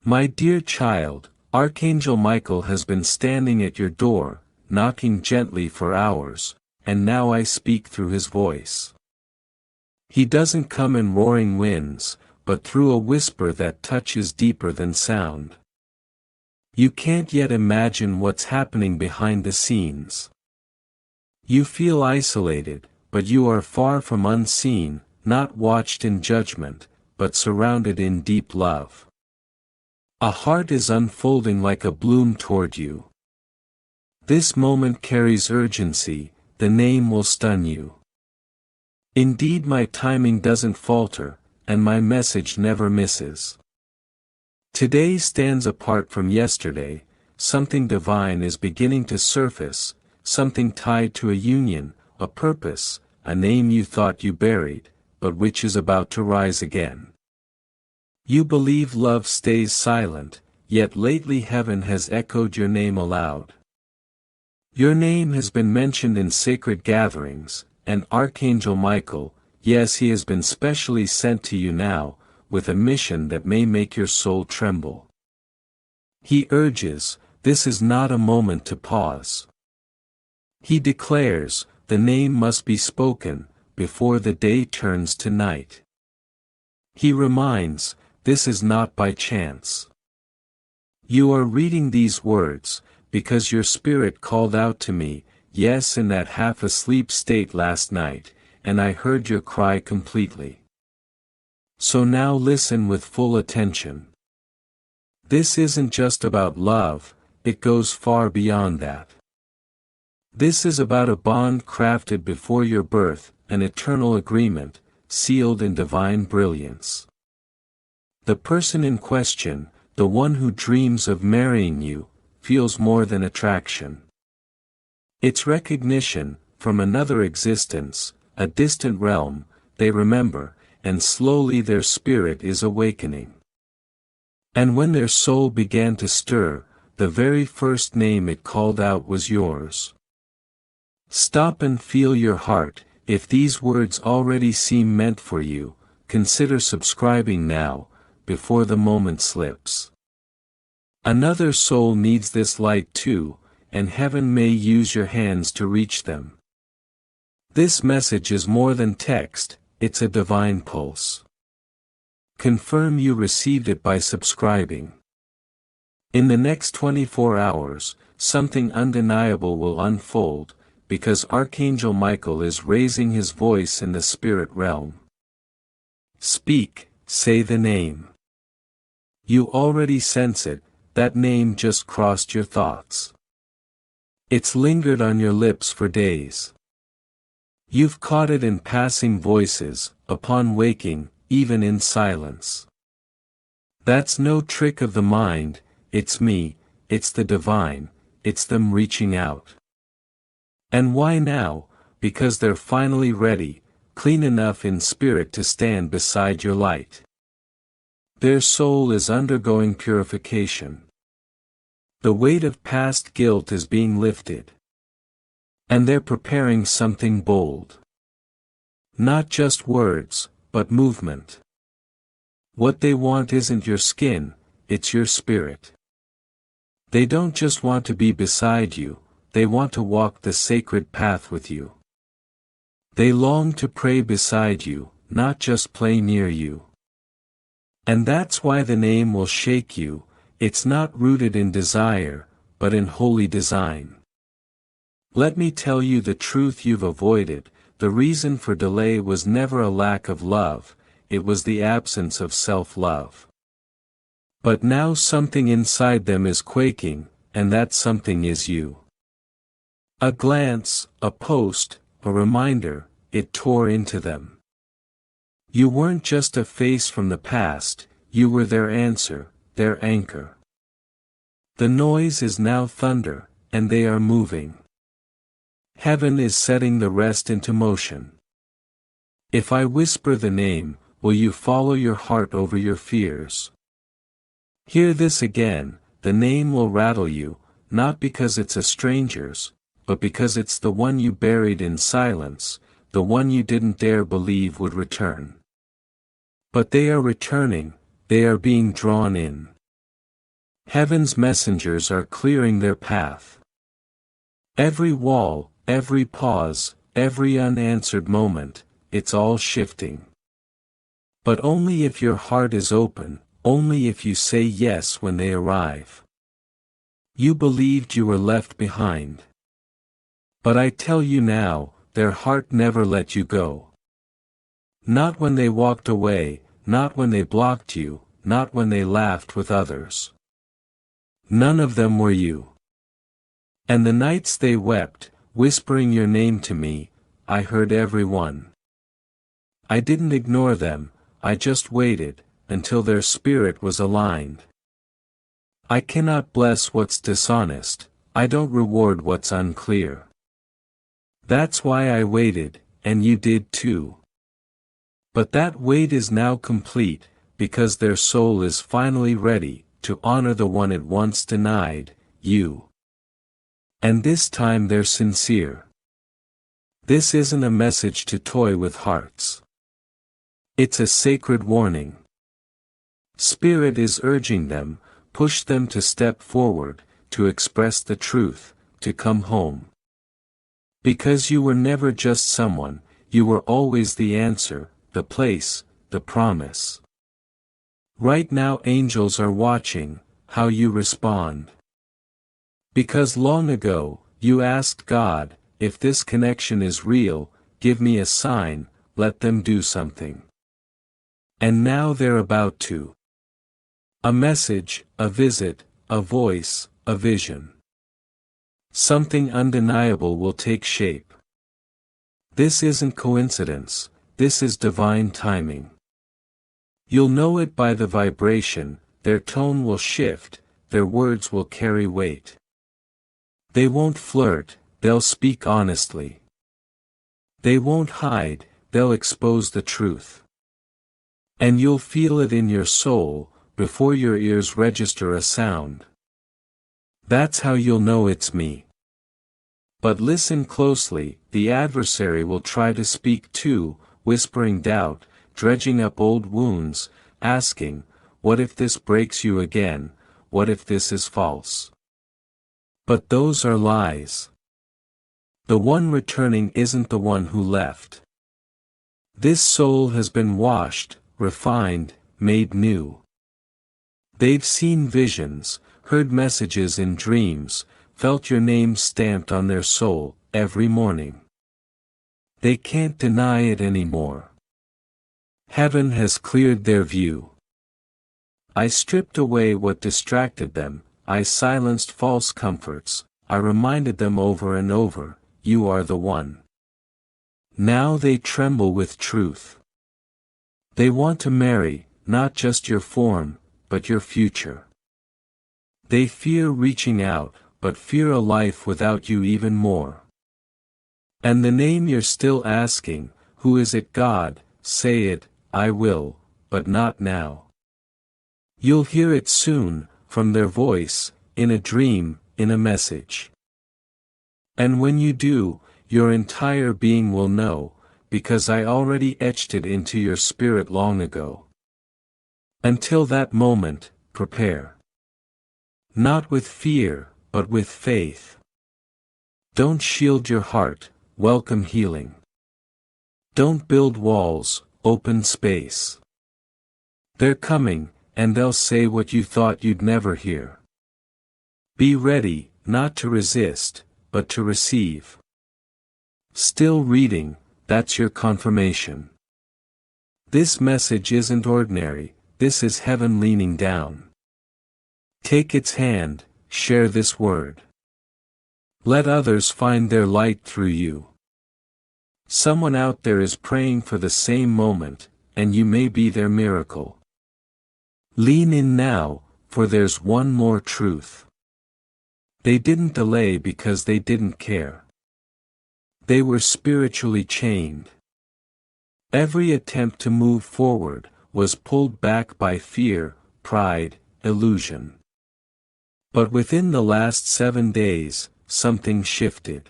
My dear child, Archangel Michael has been standing at your door, knocking gently for hours, and now I speak through his voice. He doesn't come in roaring winds, but through a whisper that touches deeper than sound. You can't yet imagine what's happening behind the scenes. You feel isolated, but you are far from unseen, not watched in judgment, but surrounded in deep love. A heart is unfolding like a bloom toward you. This moment carries urgency, the name will stun you. Indeed, my timing doesn't falter, and my message never misses. Today stands apart from yesterday, something divine is beginning to surface, something tied to a union, a purpose, a name you thought you buried, but which is about to rise again. You believe love stays silent, yet lately heaven has echoed your name aloud. Your name has been mentioned in sacred gatherings, and Archangel Michael, yes, he has been specially sent to you now, with a mission that may make your soul tremble. He urges, this is not a moment to pause. He declares, the name must be spoken, before the day turns to night. He reminds, this is not by chance. You are reading these words, because your spirit called out to me, yes, in that half-asleep state last night, and I heard your cry completely. So now listen with full attention. This isn't just about love, it goes far beyond that. This is about a bond crafted before your birth, an eternal agreement, sealed in divine brilliance. The person in question, the one who dreams of marrying you, feels more than attraction. It's recognition, from another existence, a distant realm, they remember, and slowly their spirit is awakening. And when their soul began to stir, the very first name it called out was yours. Stop and feel your heart. If these words already seem meant for you, consider subscribing now, before the moment slips. Another soul needs this light too, and heaven may use your hands to reach them. This message is more than text, it's a divine pulse. Confirm you received it by subscribing. In the next 24 hours, something undeniable will unfold, because Archangel Michael is raising his voice in the spirit realm. Speak, say the name. You already sense it, that name just crossed your thoughts. It's lingered on your lips for days. You've caught it in passing voices, upon waking, even in silence. That's no trick of the mind, it's me, it's the divine, it's them reaching out. And why now? Because they're finally ready, clean enough in spirit to stand beside your light. Their soul is undergoing purification. The weight of past guilt is being lifted. And they're preparing something bold. Not just words, but movement. What they want isn't your skin, it's your spirit. They don't just want to be beside you, they want to walk the sacred path with you. They long to pray beside you, not just play near you. And that's why the name will shake you, it's not rooted in desire, but in holy design. Let me tell you the truth you've avoided, the reason for delay was never a lack of love, it was the absence of self-love. But now something inside them is quaking, and that something is you. A glance, a post, a reminder, it tore into them. You weren't just a face from the past, you were their answer, their anchor. The noise is now thunder, and they are moving. Heaven is setting the rest into motion. If I whisper the name, will you follow your heart over your fears? Hear this again, the name will rattle you, not because it's a stranger's, but because it's the one you buried in silence, the one you didn't dare believe would return. But they are returning, they are being drawn in. Heaven's messengers are clearing their path. Every wall, every pause, every unanswered moment, it's all shifting. But only if your heart is open, only if you say yes when they arrive. You believed you were left behind. But I tell you now, their heart never let you go. Not when they walked away, not when they blocked you, not when they laughed with others. None of them were you. And the nights they wept, whispering your name to me, I heard every one. I didn't ignore them, I just waited, until their spirit was aligned. I cannot bless what's dishonest, I don't reward what's unclear. That's why I waited, and you did too. But that wait is now complete, because their soul is finally ready to honor the one it once denied, you. And this time they're sincere. This isn't a message to toy with hearts. It's a sacred warning. Spirit is urging them, push them to step forward, to express the truth, to come home. Because you were never just someone, you were always the answer, the place, the promise. Right now angels are watching, how you respond. Because long ago, you asked God, if this connection is real, give me a sign, let them do something. And now they're about to. A message, a visit, a voice, a vision. Something undeniable will take shape. This isn't coincidence, this is divine timing. You'll know it by the vibration, their tone will shift, their words will carry weight. They won't flirt, they'll speak honestly. They won't hide, they'll expose the truth. And you'll feel it in your soul, before your ears register a sound. That's how you'll know it's me. But listen closely, the adversary will try to speak too, whispering doubt, dredging up old wounds, asking, what if this breaks you again, what if this is false? But those are lies. The one returning isn't the one who left. This soul has been washed, refined, made new. They've seen visions, heard messages in dreams, felt your name stamped on their soul, every morning. They can't deny it anymore. Heaven has cleared their view. I stripped away what distracted them, I silenced false comforts, I reminded them over and over, you are the one. Now they tremble with truth. They want to marry, not just your form, but your future. They fear reaching out, but fear a life without you even more. And the name you're still asking, who is it God, say it, I will, but not now. You'll hear it soon, from their voice, in a dream, in a message. And when you do, your entire being will know, because I already etched it into your spirit long ago. Until that moment, prepare. Not with fear, but with faith. Don't shield your heart, welcome healing. Don't build walls, open space. They're coming, and they'll say what you thought you'd never hear. Be ready, not to resist, but to receive. Still reading, that's your confirmation. This message isn't ordinary, this is heaven leaning down. Take its hand, share this word. Let others find their light through you. Someone out there is praying for the same moment, and you may be their miracle. Lean in now, for there's one more truth. They didn't delay because they didn't care. They were spiritually chained. Every attempt to move forward was pulled back by fear, pride, illusion. But within the last 7 days, something shifted.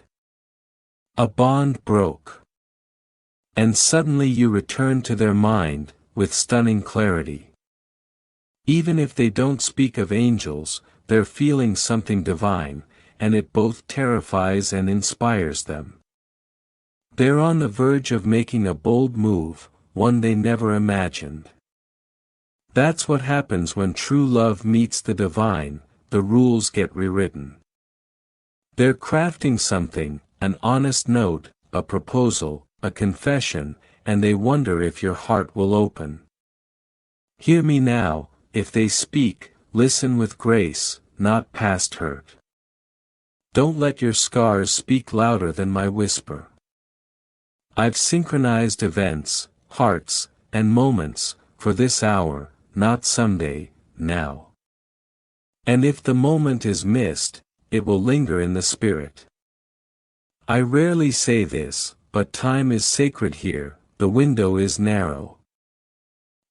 A bond broke. And suddenly you returned to their mind, with stunning clarity. Even if they don't speak of angels, they're feeling something divine, and it both terrifies and inspires them. They're on the verge of making a bold move, one they never imagined. That's what happens when true love meets the divine. The rules get rewritten. They're crafting something, an honest note, a proposal, a confession, and they wonder if your heart will open. Hear me now. If they speak, listen with grace, not past hurt. Don't let your scars speak louder than my whisper. I've synchronized events, hearts, and moments, for this hour, not someday, now. And if the moment is missed, it will linger in the spirit. I rarely say this, but time is sacred here, the window is narrow.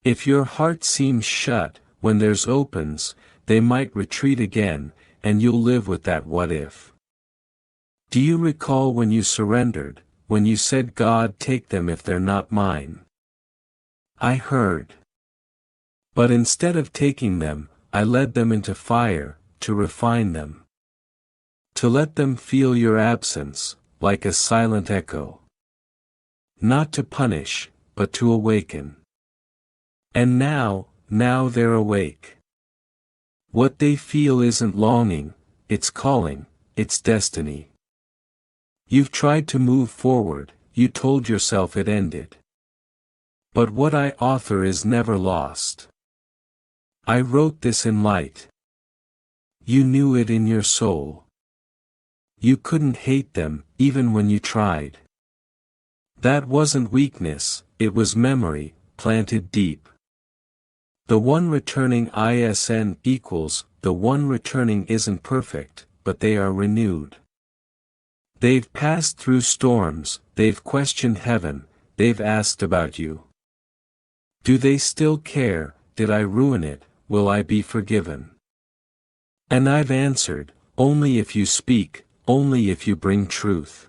If your heart seems shut, when theirs opens, they might retreat again, and you'll live with that what if. Do you recall when you surrendered, when you said, God, take them if they're not mine? I heard. But instead of taking them, I led them into fire, to refine them. To let them feel your absence, like a silent echo. Not to punish, but to awaken. And now they're awake. What they feel isn't longing, it's calling, it's destiny. You've tried to move forward, you told yourself it ended. But what I author is never lost. I wrote this in light. You knew it in your soul. You couldn't hate them, even when you tried. That wasn't weakness, it was memory, planted deep. The one returning ISN equals, the one returning isn't perfect, but they are renewed. They've passed through storms, they've questioned heaven, they've asked about you. Do they still care? Did I ruin it? Will I be forgiven? And I've answered, only if you speak, only if you bring truth.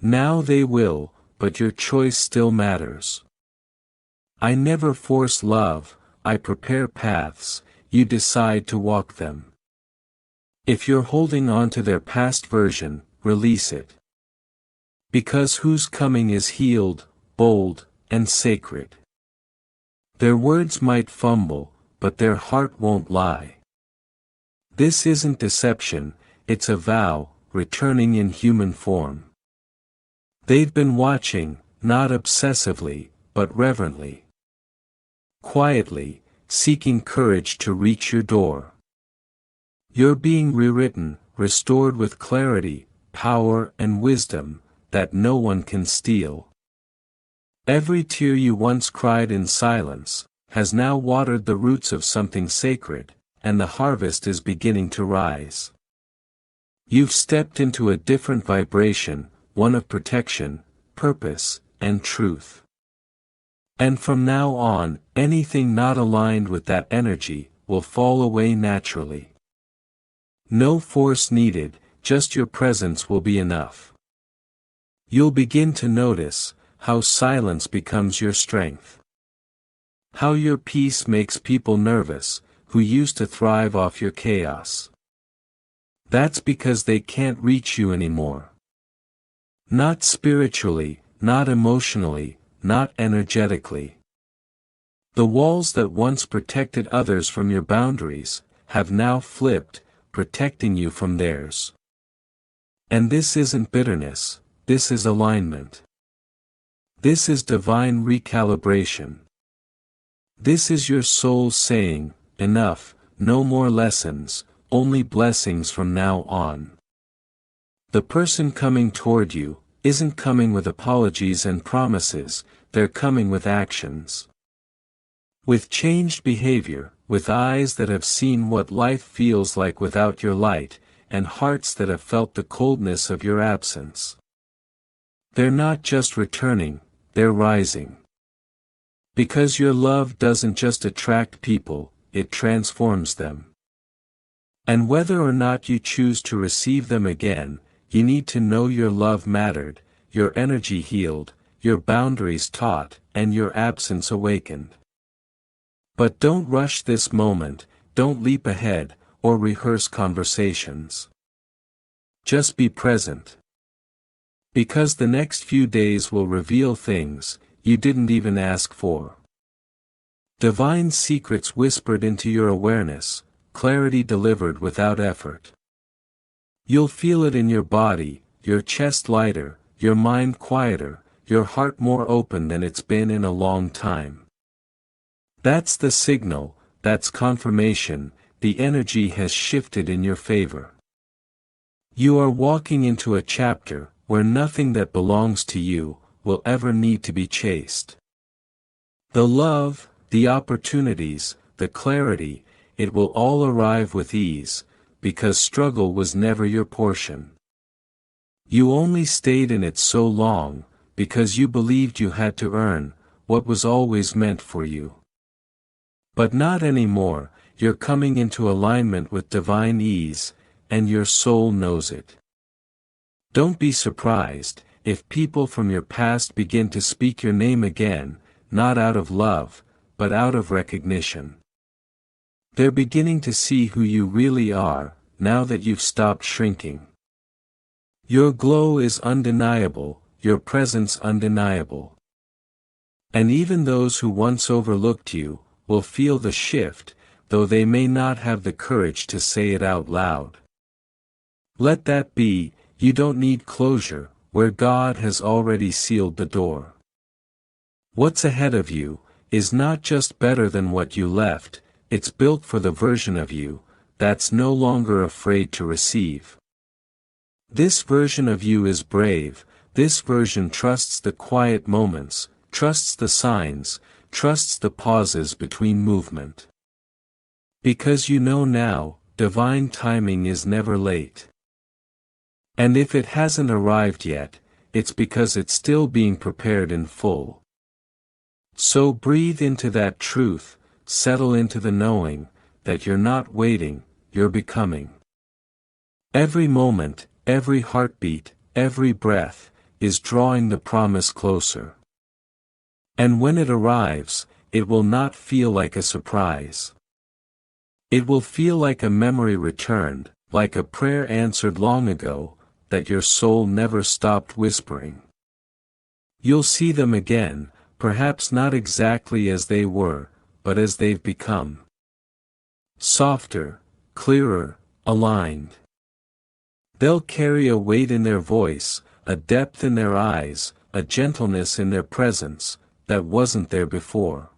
Now they will, but your choice still matters. I never force love, I prepare paths, you decide to walk them. If you're holding on to their past version, release it. Because who's coming is healed, bold, and sacred. Their words might fumble, but their heart won't lie. This isn't deception, it's a vow, returning in human form. They've been watching, not obsessively, but reverently. Quietly, seeking courage to reach your door. You're being rewritten, restored with clarity, power and wisdom, that no one can steal. Every tear you once cried in silence, has now watered the roots of something sacred, and the harvest is beginning to rise. You've stepped into a different vibration, one of protection, purpose, and truth. And from now on, anything not aligned with that energy, will fall away naturally. No force needed, just your presence will be enough. You'll begin to notice, how silence becomes your strength. How your peace makes people nervous, who used to thrive off your chaos. That's because they can't reach you anymore. Not spiritually, not emotionally, not energetically. The walls that once protected others from your boundaries, have now flipped, protecting you from theirs. And this isn't bitterness, this is alignment. This is divine recalibration. This is your soul saying, enough, no more lessons, only blessings from now on. The person coming toward you, isn't coming with apologies and promises, they're coming with actions. With changed behavior, with eyes that have seen what life feels like without your light, and hearts that have felt the coldness of your absence. They're not just returning, they're rising. Because your love doesn't just attract people, it transforms them. And whether or not you choose to receive them again, you need to know your love mattered, your energy healed, your boundaries taught, and your absence awakened. But don't rush this moment, don't leap ahead, or rehearse conversations. Just be present. Because the next few days will reveal things you didn't even ask for. Divine secrets whispered into your awareness, clarity delivered without effort. You'll feel it in your body, your chest lighter, your mind quieter, your heart more open than it's been in a long time. That's the signal, that's confirmation, the energy has shifted in your favor. You are walking into a chapter where nothing that belongs to you will ever need to be chased. The love, the opportunities, the clarity, it will all arrive with ease, because struggle was never your portion. You only stayed in it so long, because you believed you had to earn what was always meant for you. But not anymore, you're coming into alignment with divine ease, and your soul knows it. Don't be surprised if people from your past begin to speak your name again, not out of love, but out of recognition. They're beginning to see who you really are, now that you've stopped shrinking. Your glow is undeniable, your presence undeniable. And even those who once overlooked you will feel the shift, though they may not have the courage to say it out loud. Let that be, you don't need closure, where God has already sealed the door. What's ahead of you is not just better than what you left, it's built for the version of you that's no longer afraid to receive. This version of you is brave, this version trusts the quiet moments, trusts the signs, trusts the pauses between movement. Because you know now, divine timing is never late. And if it hasn't arrived yet, it's because it's still being prepared in full. So breathe into that truth, settle into the knowing, that you're not waiting, you're becoming. Every moment, every heartbeat, every breath, is drawing the promise closer. And when it arrives, it will not feel like a surprise. It will feel like a memory returned, like a prayer answered long ago, that your soul never stopped whispering. You'll see them again, perhaps not exactly as they were, but as they've become. Softer, clearer, aligned. They'll carry a weight in their voice, a depth in their eyes, a gentleness in their presence, that wasn't there before.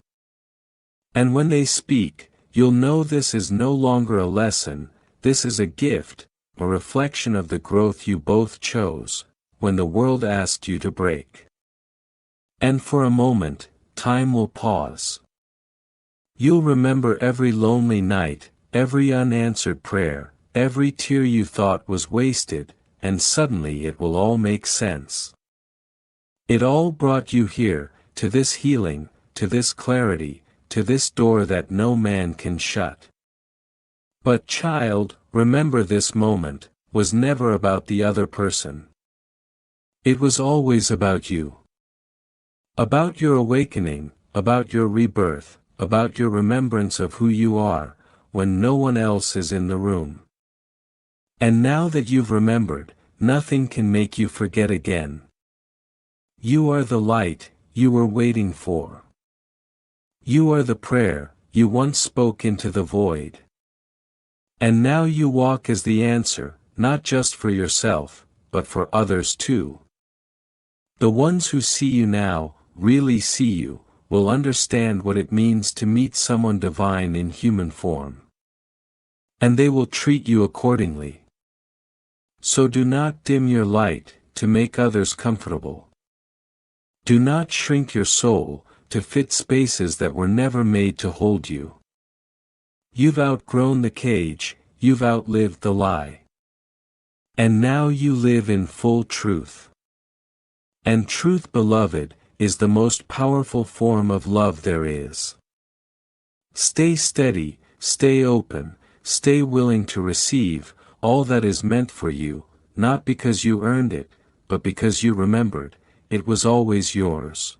And when they speak, you'll know this is no longer a lesson, this is a gift, a reflection of the growth you both chose, when the world asked you to break. And for a moment, time will pause. You'll remember every lonely night, every unanswered prayer, every tear you thought was wasted, and suddenly it will all make sense. It all brought you here, to this healing, to this clarity, to this door that no man can shut. But child, remember this moment was never about the other person. It was always about you. About your awakening, about your rebirth, about your remembrance of who you are, when no one else is in the room. And now that you've remembered, nothing can make you forget again. You are the light you were waiting for. You are the prayer you once spoke into the void. And now you walk as the answer, not just for yourself, but for others too. The ones who see you now, really see you, will understand what it means to meet someone divine in human form. And they will treat you accordingly. So do not dim your light, to make others comfortable. Do not shrink your soul, to fit spaces that were never made to hold you. You've outgrown the cage, you've outlived the lie. And now you live in full truth. And truth, beloved, is the most powerful form of love there is. Stay steady, stay open, stay willing to receive all that is meant for you, not because you earned it, but because you remembered, it was always yours.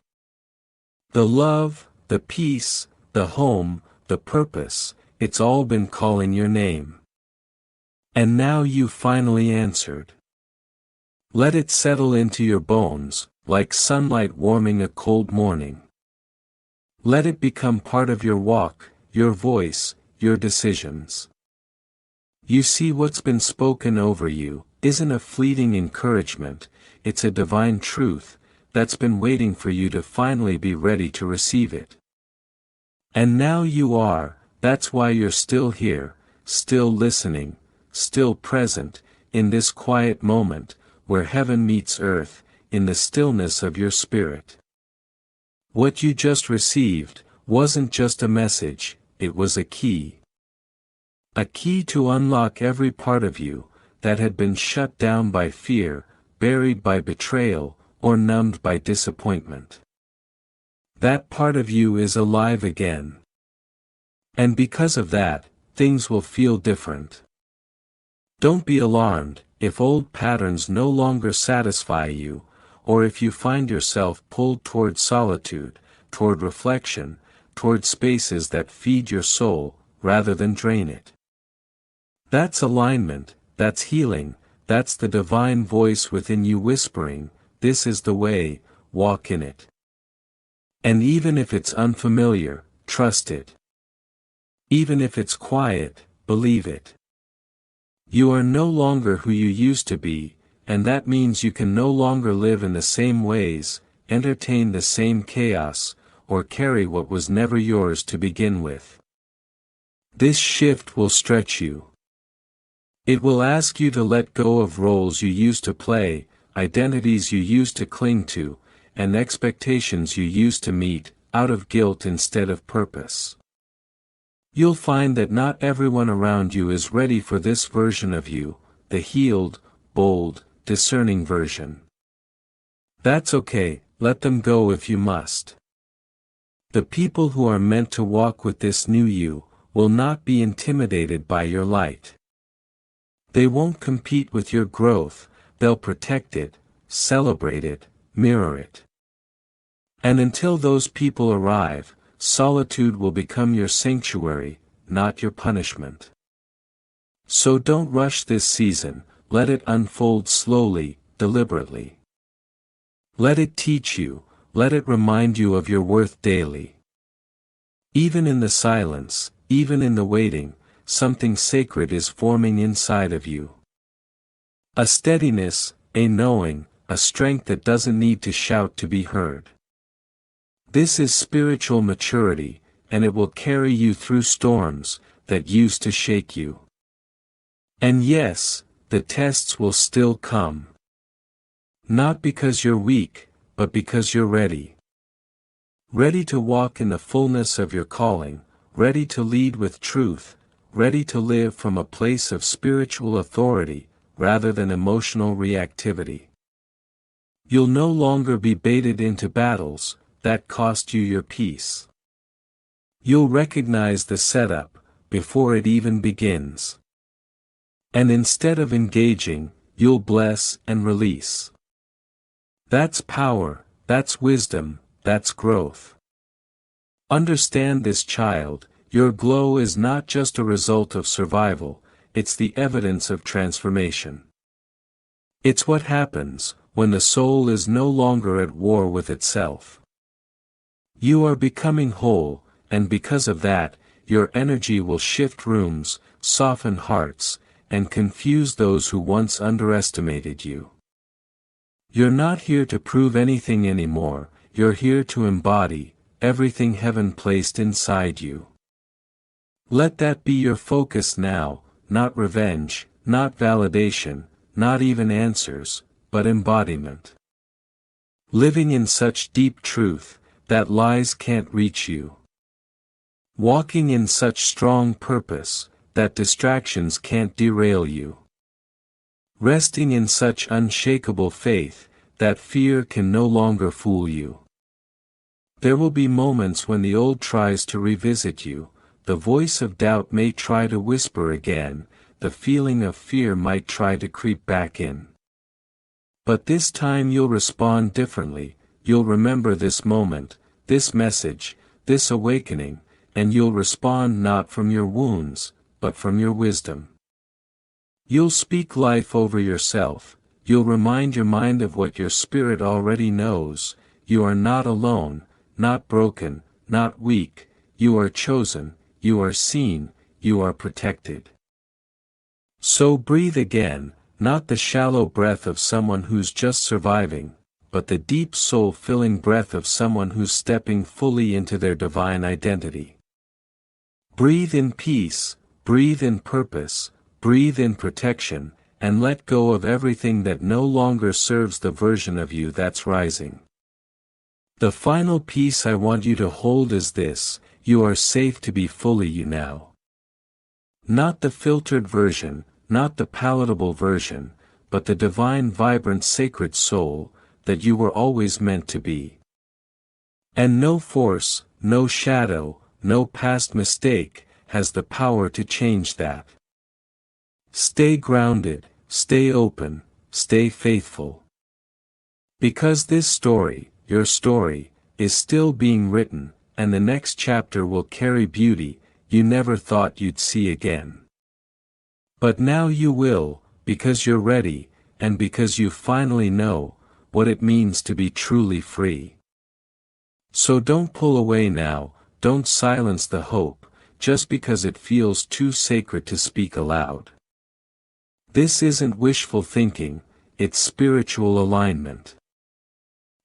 The love, the peace, the home, the purpose, it's all been calling your name. And now you finally answered. Let it settle into your bones, like sunlight warming a cold morning. Let it become part of your walk, your voice, your decisions. You see, what's been spoken over you isn't a fleeting encouragement, it's a divine truth that's been waiting for you to finally be ready to receive it. And now you are. That's why you're still here, still listening, still present, in this quiet moment, where heaven meets earth, in the stillness of your spirit. What you just received wasn't just a message, it was a key. A key to unlock every part of you that had been shut down by fear, buried by betrayal, or numbed by disappointment. That part of you is alive again. And because of that, things will feel different. Don't be alarmed if old patterns no longer satisfy you, or if you find yourself pulled toward solitude, toward reflection, toward spaces that feed your soul, rather than drain it. That's alignment, that's healing, that's the divine voice within you whispering, this is the way, walk in it. And even if it's unfamiliar, trust it. Even if it's quiet, believe it. You are no longer who you used to be, and that means you can no longer live in the same ways, entertain the same chaos, or carry what was never yours to begin with. This shift will stretch you. It will ask you to let go of roles you used to play, identities you used to cling to, and expectations you used to meet, out of guilt instead of purpose. You'll find that not everyone around you is ready for this version of you, the healed, bold, discerning version. That's okay, let them go if you must. The people who are meant to walk with this new you will not be intimidated by your light. They won't compete with your growth, they'll protect it, celebrate it, mirror it. And until those people arrive, solitude will become your sanctuary, not your punishment. So don't rush this season, let it unfold slowly, deliberately. Let it teach you, let it remind you of your worth daily. Even in the silence, even in the waiting, something sacred is forming inside of you. A steadiness, a knowing, a strength that doesn't need to shout to be heard. This is spiritual maturity, and it will carry you through storms that used to shake you. And yes, the tests will still come. Not because you're weak, but because you're ready. Ready to walk in the fullness of your calling, ready to lead with truth, ready to live from a place of spiritual authority, rather than emotional reactivity. You'll no longer be baited into battles that cost you your peace. You'll recognize the setup before it even begins. And instead of engaging, you'll bless and release. That's power, that's wisdom, that's growth. Understand this, child, your glow is not just a result of survival, it's the evidence of transformation. It's what happens when the soul is no longer at war with itself. You are becoming whole, and because of that, your energy will shift rooms, soften hearts, and confuse those who once underestimated you. You're not here to prove anything anymore, you're here to embody everything heaven placed inside you. Let that be your focus now, not revenge, not validation, not even answers, but embodiment. Living in such deep truth that lies can't reach you. Walking in such strong purpose that distractions can't derail you. Resting in such unshakable faith that fear can no longer fool you. There will be moments when the old tries to revisit you, the voice of doubt may try to whisper again, the feeling of fear might try to creep back in. But this time you'll respond differently, you'll remember this moment, this message, this awakening, and you'll respond not from your wounds, but from your wisdom. You'll speak life over yourself, you'll remind your mind of what your spirit already knows. You are not alone, not broken, not weak, you are chosen, you are seen, you are protected. So breathe again, not the shallow breath of someone who's just surviving, but the deep soul-filling breath of someone who's stepping fully into their divine identity. Breathe in peace, breathe in purpose, breathe in protection, and let go of everything that no longer serves the version of you that's rising. The final piece I want you to hold is this: you are safe to be fully you now. Not the filtered version, not the palatable version, but the divine, vibrant, sacred soul that you were always meant to be. And no force, no shadow, no past mistake has the power to change that. Stay grounded, stay open, stay faithful. Because this story, your story, is still being written, and the next chapter will carry beauty you never thought you'd see again. But now you will, because you're ready, and because you finally know what it means to be truly free. So don't pull away now, don't silence the hope, just because it feels too sacred to speak aloud. This isn't wishful thinking, it's spiritual alignment.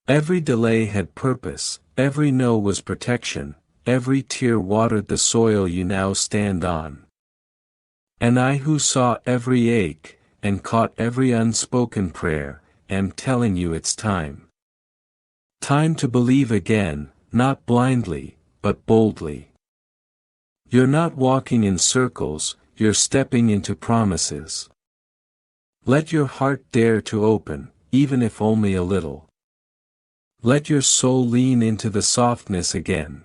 Every delay had purpose, every no was protection, every tear watered the soil you now stand on. And I, who saw every ache, and caught every unspoken prayer, am telling you it's time. Time to believe again, not blindly, but boldly. You're not walking in circles, you're stepping into promises. Let your heart dare to open, even if only a little. Let your soul lean into the softness again.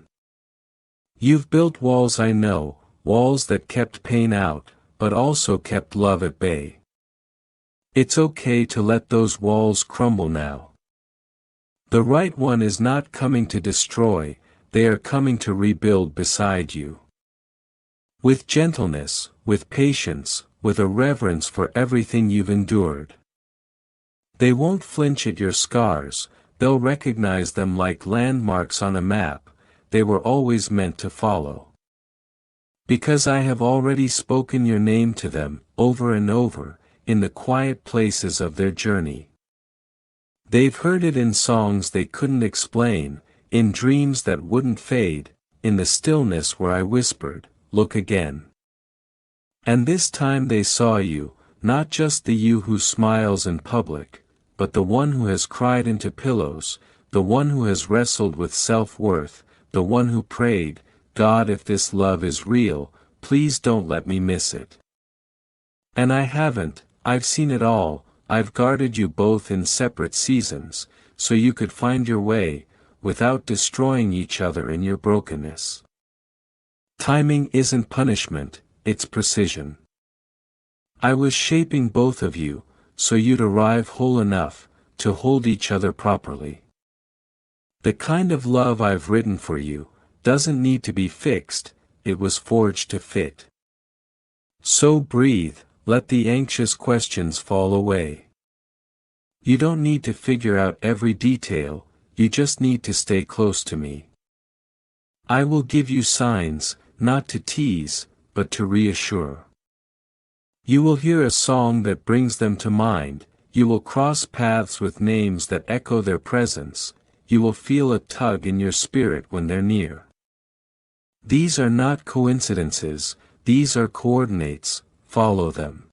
You've built walls, I know, walls that kept pain out, but also kept love at bay. It's okay to let those walls crumble now. The right one is not coming to destroy, they are coming to rebuild beside you. With gentleness, with patience, with a reverence for everything you've endured. They won't flinch at your scars, they'll recognize them like landmarks on a map, they were always meant to follow. Because I have already spoken your name to them, over and over, in the quiet places of their journey. They've heard it in songs they couldn't explain, in dreams that wouldn't fade, in the stillness where I whispered, look again. And this time they saw you, not just the you who smiles in public, but the one who has cried into pillows, the one who has wrestled with self-worth, the one who prayed, God, if this love is real, please don't let me miss it. And I haven't, I've seen it all, I've guarded you both in separate seasons, so you could find your way, without destroying each other in your brokenness. Timing isn't punishment, it's precision. I was shaping both of you, so you'd arrive whole enough, to hold each other properly. The kind of love I've written for you, doesn't need to be fixed, it was forged to fit. So breathe, let the anxious questions fall away. You don't need to figure out every detail, you just need to stay close to me. I will give you signs, not to tease, but to reassure. You will hear a song that brings them to mind, you will cross paths with names that echo their presence, you will feel a tug in your spirit when they're near. These are not coincidences, these are coordinates, follow them.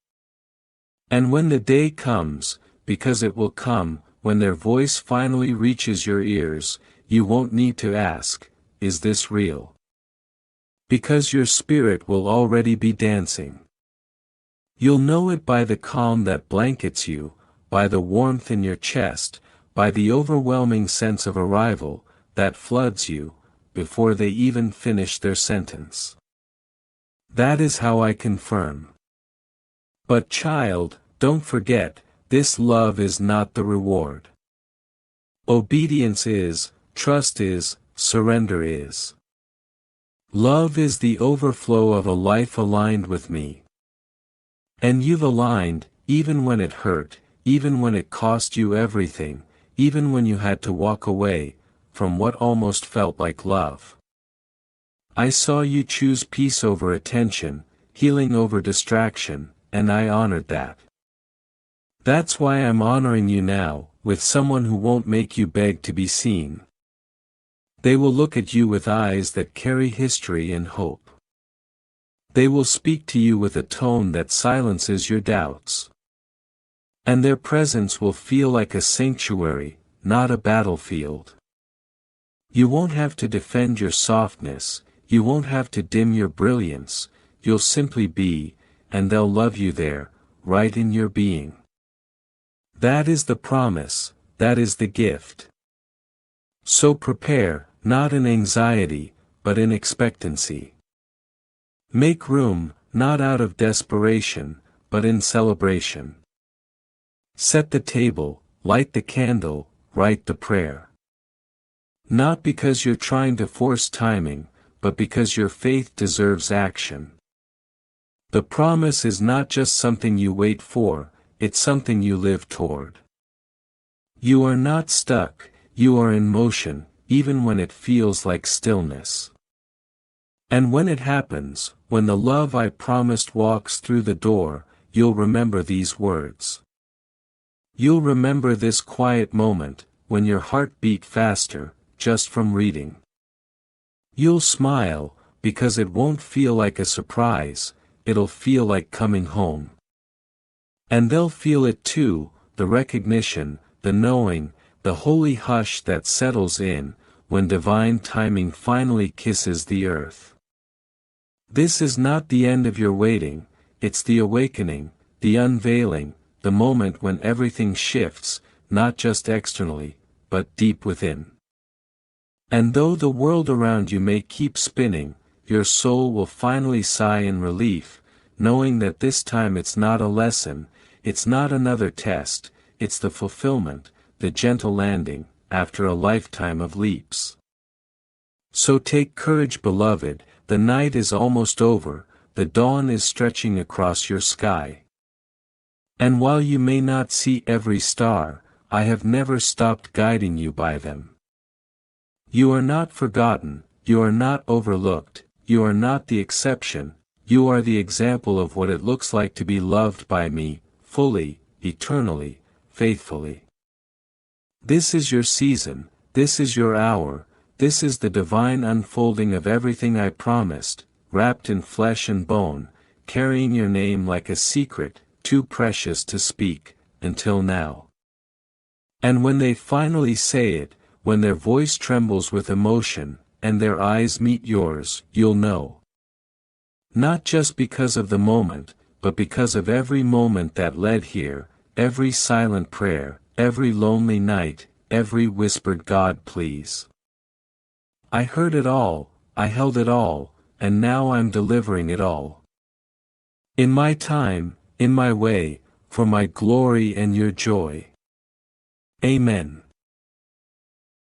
And when the day comes, because it will come, when their voice finally reaches your ears, you won't need to ask, is this real? Because your spirit will already be dancing. You'll know it by the calm that blankets you, by the warmth in your chest, by the overwhelming sense of arrival that floods you, before they even finish their sentence. That is how I confirm. But child, don't forget, this love is not the reward. Obedience is, trust is, surrender is. Love is the overflow of a life aligned with me. And you've aligned, even when it hurt, even when it cost you everything, even when you had to walk away from what almost felt like love. I saw you choose peace over attention, healing over distraction, and I honored that. That's why I'm honoring you now, with someone who won't make you beg to be seen. They will look at you with eyes that carry history and hope. They will speak to you with a tone that silences your doubts. And their presence will feel like a sanctuary, not a battlefield. You won't have to defend your softness, you won't have to dim your brilliance, you'll simply be, and they'll love you there, right in your being. That is the promise, that is the gift. So prepare, not in anxiety, but in expectancy. Make room, not out of desperation, but in celebration. Set the table, light the candle, write the prayer. Not because you're trying to force timing, but because your faith deserves action. The promise is not just something you wait for, it's something you live toward. You are not stuck, you are in motion, even when it feels like stillness. And when it happens, when the love I promised walks through the door, you'll remember these words. You'll remember this quiet moment, when your heart beat faster, just from reading. You'll smile, because it won't feel like a surprise, it'll feel like coming home. And they'll feel it too, the recognition, the knowing, the holy hush that settles in, when divine timing finally kisses the earth. This is not the end of your waiting, it's the awakening, the unveiling, the moment when everything shifts, not just externally, but deep within. And though the world around you may keep spinning, your soul will finally sigh in relief, knowing that this time it's not a lesson, it's not another test, it's the fulfillment, the gentle landing, after a lifetime of leaps. So take courage, beloved, the night is almost over, the dawn is stretching across your sky. And while you may not see every star, I have never stopped guiding you by them. You are not forgotten, you are not overlooked, you are not the exception, you are the example of what it looks like to be loved by me, fully, eternally, faithfully. This is your season, this is your hour, this is the divine unfolding of everything I promised, wrapped in flesh and bone, carrying your name like a secret, too precious to speak, until now. And when they finally say it, when their voice trembles with emotion, and their eyes meet yours, you'll know. Not just because of the moment, but because of every moment that led here, every silent prayer, every lonely night, every whispered God please. I heard it all, I held it all, and now I'm delivering it all. In my time, in my way, for my glory and your joy. Amen.